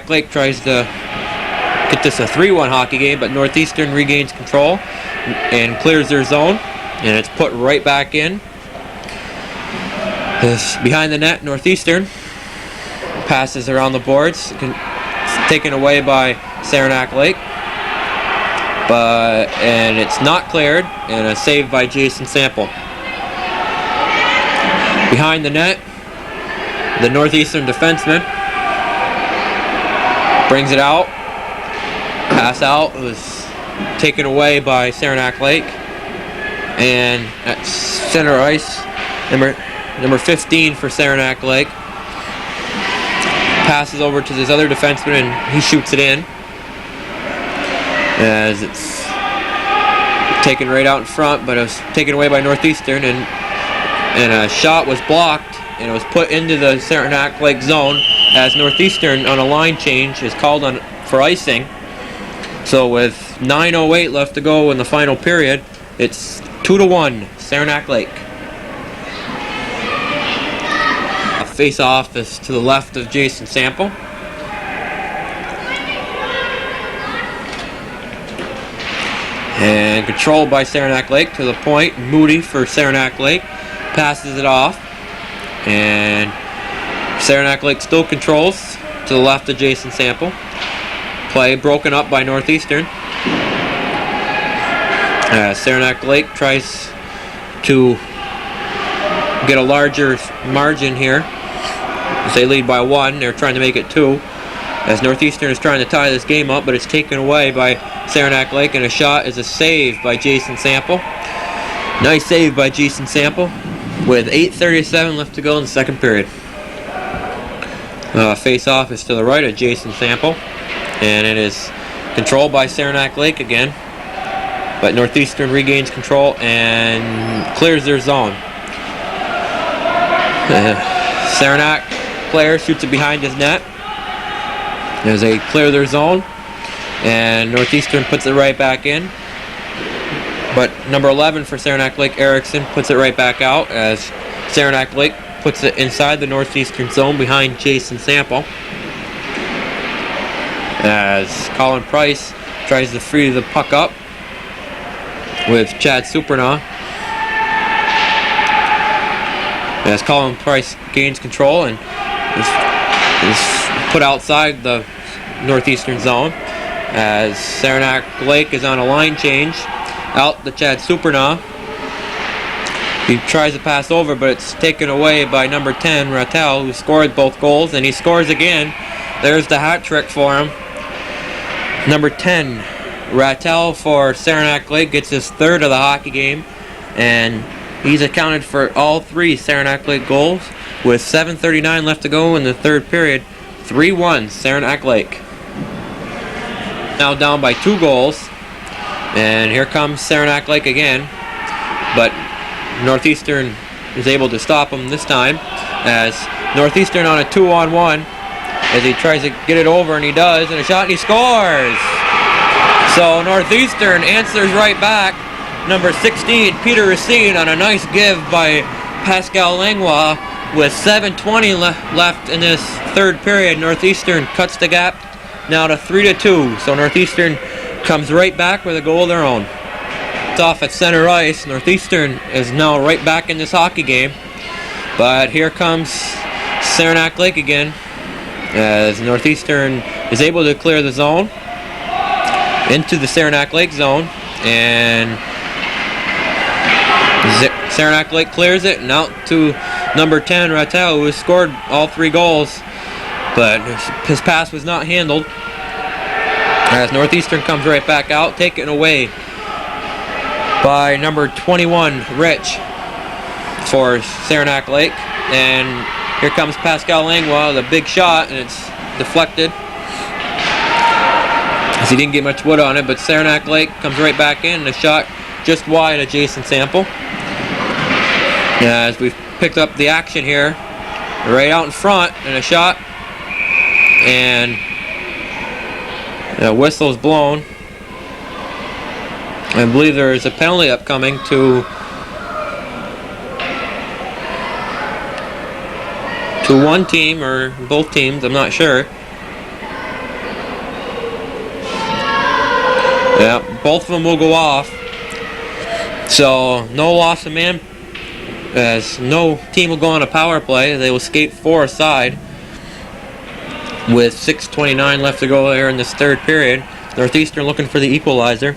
Lake tries to get this a 3-1 hockey game, but Northeastern regains control and clears their zone, and it's put right back in. It's behind the net, Northeastern passes around the boards, taken away by Saranac Lake, and it's not cleared, and a save by Jason Sample. Behind the net, the Northeastern defenseman brings it out. Pass out. It was taken away by Saranac Lake. And at center ice, number 15 for Saranac Lake passes over to this other defenseman and he shoots it in. As it's taken right out in front, but it was taken away by Northeastern, and a shot was blocked, and it was put into the Saranac Lake zone as Northeastern on a line change is called on for icing. So with 9:08 left to go in the final period, it's 2-1 Saranac Lake. A face-off is to the left of Jason Sample. And controlled by Saranac Lake to the point. Moody for Saranac Lake passes it off. And Saranac Lake still controls to the left of Jason Sample. Play broken up by Northeastern. Saranac Lake tries to get a larger margin here. As they lead by 1, they're trying to make it 2. As Northeastern is trying to tie this game up, but it's taken away by Saranac Lake, and a shot is a save by Jason Sample. Nice save by Jason Sample with 8:37 left to go in the second period. Face-off is to the right of Jason Sample, and it is controlled by Saranac Lake again. But Northeastern regains control and clears their zone. Saranac player shoots it behind his net as they clear their zone, and Northeastern puts it right back in. But number 11 for Saranac Lake, Erickson, puts it right back out as Saranac Lake puts it inside the Northeastern zone behind Jason Sample. As Colin Price tries to free the puck up with Chad Supernaw. As Colin Price gains control and is put outside the Northeastern zone, as Saranac Lake is on a line change out to Chad Supernaw. He tries to pass over, but it's taken away by number 10, Rattel, who scored both goals, and he scores again. There's the hat trick for him. Number 10, Rattel for Saranac Lake gets his third of the hockey game, and he's accounted for all 3 Saranac Lake goals with 7:39 left to go in the third period. 3-1 Saranac Lake. Now down by 2 goals, and here comes Saranac Lake again, but Northeastern is able to stop him this time, as Northeastern on a 2-on-1 as he tries to get it over, and he does, and a shot, and he scores! So Northeastern answers right back. Number 16, Peter Racine, on a nice give by Pascal Langlois with 7:20 left in this third period. Northeastern cuts the gap now to 3-2. So Northeastern comes right back with a goal of their own. It's off at center ice. Northeastern is now right back in this hockey game. But here comes Saranac Lake again, as Northeastern is able to clear the zone into the Saranac Lake zone, and Saranac Lake clears it and out to number 10, Rattel, who has scored all 3 goals, but his pass was not handled. As Northeastern comes right back out, taken away by number 21, Rich, for Saranac Lake. And here comes Pascal Langlois with a big shot, and it's deflected, as he didn't get much wood on it, but Saranac Lake comes right back in, and a shot just wide of Jason Sample. As we've picked up the action here, right out in front, and a shot, and the whistle's blown. I believe there is a penalty upcoming to one team or both teams, I'm not sure. Yeah, both of them will go off. So no loss of man, as no team will go on a power play. They will skate 4 aside with 6:29 left to go here in this third period. Northeastern looking for the equalizer.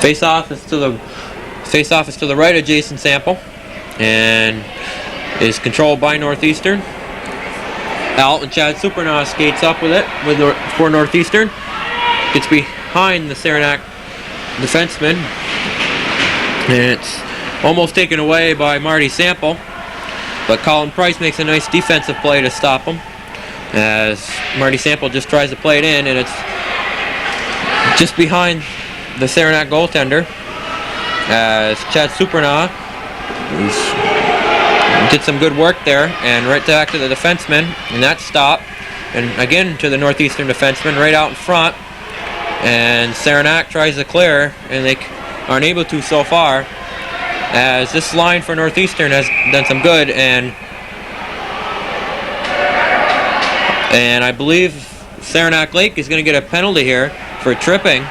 Face-off is to the right of Jason Sample, and is controlled by Northeastern. Alt and Chad Supernaw skates up with it for Northeastern. Gets behind the Saranac defenseman, and it's almost taken away by Marty Sample, but Colin Price makes a nice defensive play to stop him, as Marty Sample just tries to play it in, and it's just behind the Saranac goaltender, as Chad Supernaw did some good work there, and right back to the defenseman, and that stop, and again to the Northeastern defenseman right out in front, and Saranac tries to clear, and they aren't able to so far, as this line for Northeastern has done some good, and I believe Saranac Lake is going to get a penalty here for tripping.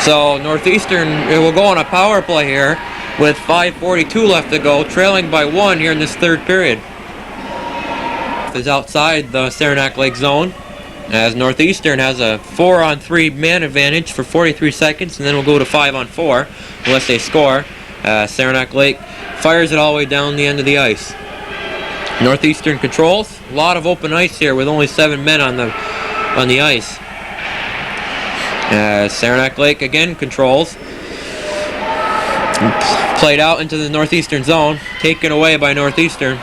So Northeastern, it will go on a power play here with 5:42 left to go, trailing by 1 here in this third period. Is outside the Saranac Lake zone, as Northeastern has a 4-on-3 man advantage for 43 seconds, and then we'll go to 5-on-4 unless they score. Saranac Lake fires it all the way down the end of the ice. Northeastern controls. A lot of open ice here with only 7 men on the ice. Saranac Lake again controls. Played out into the Northeastern zone, taken away by Northeastern.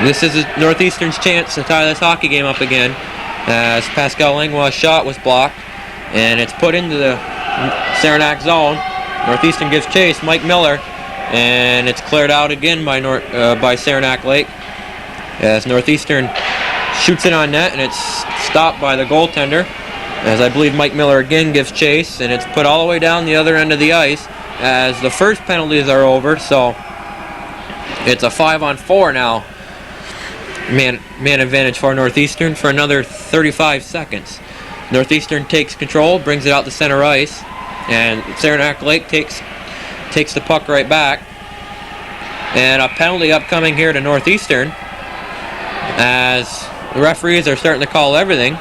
This is Northeastern's chance to tie this hockey game up again, as Pascal Langlois' shot was blocked, and it's put into the Saranac zone. Northeastern gives chase, Mike Miller, and it's cleared out again by Saranac Lake, as Northeastern shoots it on net, and it's stopped by the goaltender, as I believe Mike Miller again gives chase, and it's put all the way down the other end of the ice, as the first penalties are over, so it's a 5-on-4 now. Man advantage for Northeastern for another 35 seconds. Northeastern takes control, brings it out to center ice, and Saranac Lake takes the puck right back. And a penalty upcoming here to Northeastern, as the referees are starting to call everything.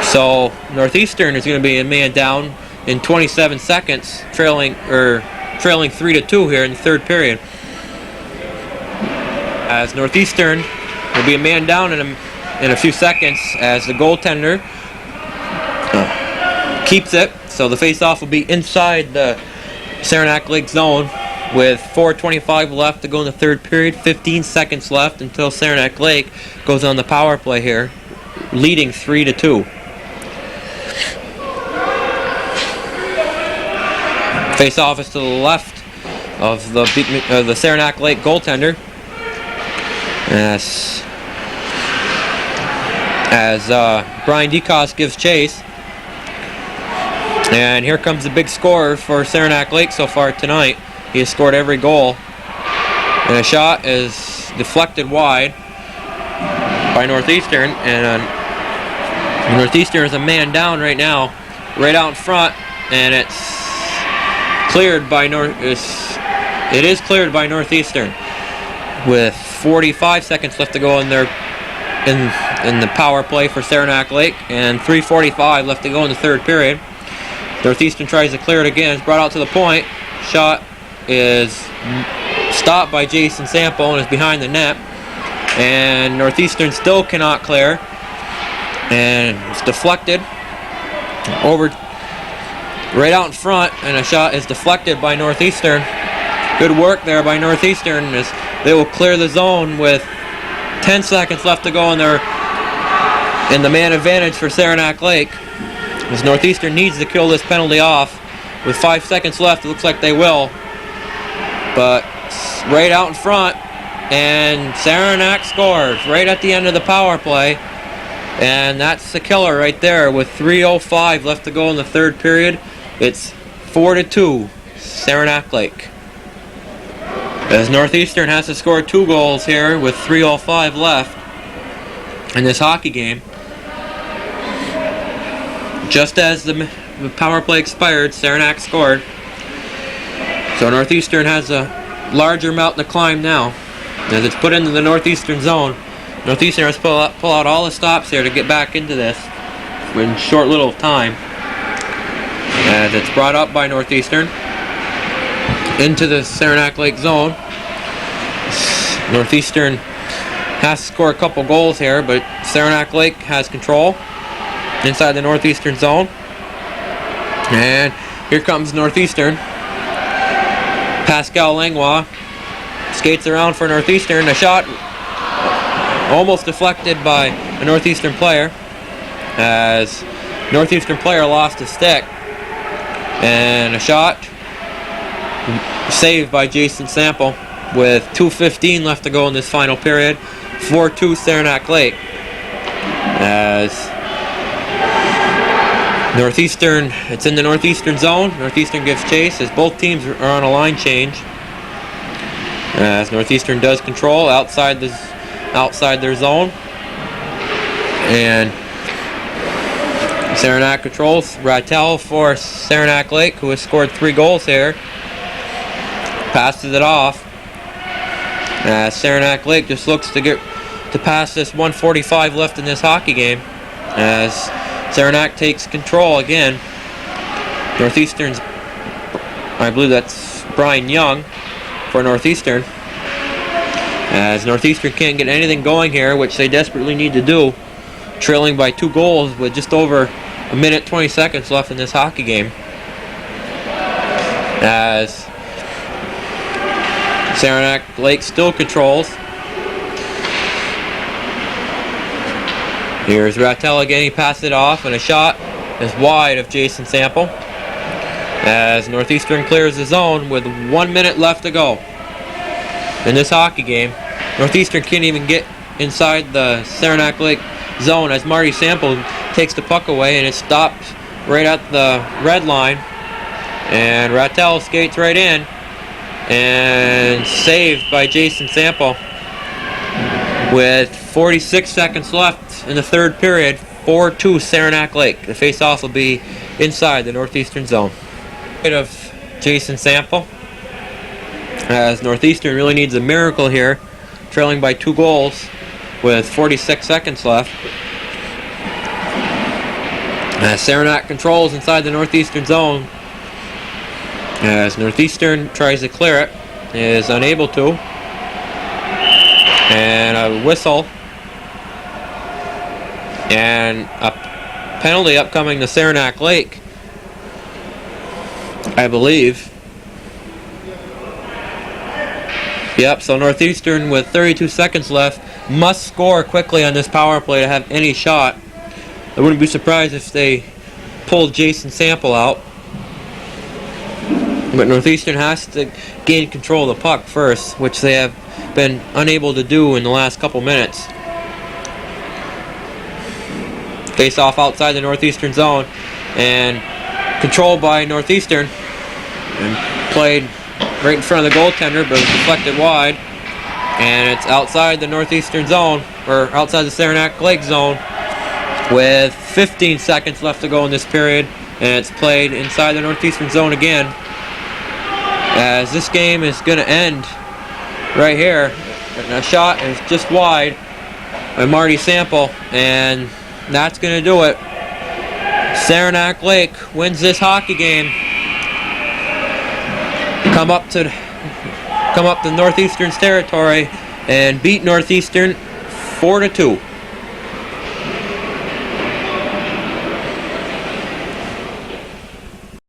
So Northeastern is going to be a man down in 27 seconds, trailing 3-2 here in the third period. As Northeastern will be a man down in a few seconds, as the goaltender keeps it. So the face-off will be inside the Saranac Lake zone with 4:25 left to go in the third period. 15 seconds left until Saranac Lake goes on the power play here, leading 3-2. Face-off is to the left of the Saranac Lake goaltender, as Brian DeCoste gives chase. And here comes the big scorer for Saranac Lake so far tonight. He has scored every goal. And a shot is deflected wide by Northeastern, and Northeastern is a man down right now, right out in front, and it's cleared by it is cleared by Northeastern with 45 seconds left to go in the power play for Saranac Lake, and 3:45 left to go in the third period. Northeastern tries to clear it again. It's brought out to the point. Shot is stopped by Jason Sample and is behind the net. And Northeastern still cannot clear. And it's deflected over right out in front, and a shot is deflected by Northeastern. Good work there by Northeastern, as they will clear the zone with 10 seconds left to go in the man advantage for Saranac Lake. As Northeastern needs to kill this penalty off. With 5 seconds left, it looks like they will. But right out in front, and Saranac scores right at the end of the power play. And that's the killer right there with 3:05 left to go in the third period. It's 4-2, Saranac Lake. As Northeastern has to score 2 goals here with 3:05 left in this hockey game. Just as the power play expired, Saranac scored. So Northeastern has a larger mountain to climb now, as it's put into the Northeastern zone. Northeastern has to pull out all the stops here to get back into this in short little time. as it's brought up by Northeastern into the Saranac Lake zone. Northeastern has to score a couple goals here, but Saranac Lake has control inside the Northeastern zone. And here comes Northeastern. Pascal Langlois skates around for Northeastern. A shot almost deflected by a Northeastern player, as Northeastern player lost his stick. And a shot saved by Jason Sample with 2:15 left to go in this final period. 4-2 Saranac Lake. As Northeastern, it's in the Northeastern zone. Northeastern gives chase as both teams are on a line change. As Northeastern does control outside their zone. And Saranac controls. Rattel for Saranac Lake, who has scored 3 goals here, passes it off. Saranac Lake just looks to pass this 1:45 left in this hockey game, as Saranac takes control again. Northeastern's, I believe that's Brian Young for Northeastern, as Northeastern can't get anything going here, which they desperately need to do, trailing by 2 goals with just over a minute 20 seconds left in this hockey game. As Saranac Lake still controls. Here's Rattel again, he passed it off, and a shot is wide of Jason Sample. As Northeastern clears the zone with 1 minute left to go in this hockey game. Northeastern can't even get inside the Saranac Lake zone as Marty Sample takes the puck away, and it stopped right at the red line. And Rattel skates right in and saved by Jason Sample with 46 seconds left in the third period. 4-2 Saranac Lake. The face-off will be inside the Northeastern zone. Of Jason Sample, as Northeastern really needs a miracle here, trailing by 2 goals with 46 seconds left. Saranac controls inside the Northeastern zone, as Northeastern tries to clear it, is unable to, and a whistle and a penalty upcoming to Saranac Lake, I believe. Yep, so Northeastern with 32 seconds left must score quickly on this power play to have any shot. I wouldn't be surprised if they pulled Jason Sample out. But Northeastern has to gain control of the puck first, which they have been unable to do in the last couple minutes. Face off outside the Northeastern zone, and controlled by Northeastern, and played right in front of the goaltender, but it was deflected wide, and it's outside the Northeastern zone, or outside the Saranac Lake zone, with 15 seconds left to go in this period, and it's played inside the Northeastern zone again, as this game is going to end right here. And a shot is just wide by Marty Sample, and that's going to do it. Saranac Lake wins this hockey game. Come up to Northeastern's territory and beat Northeastern 4-2.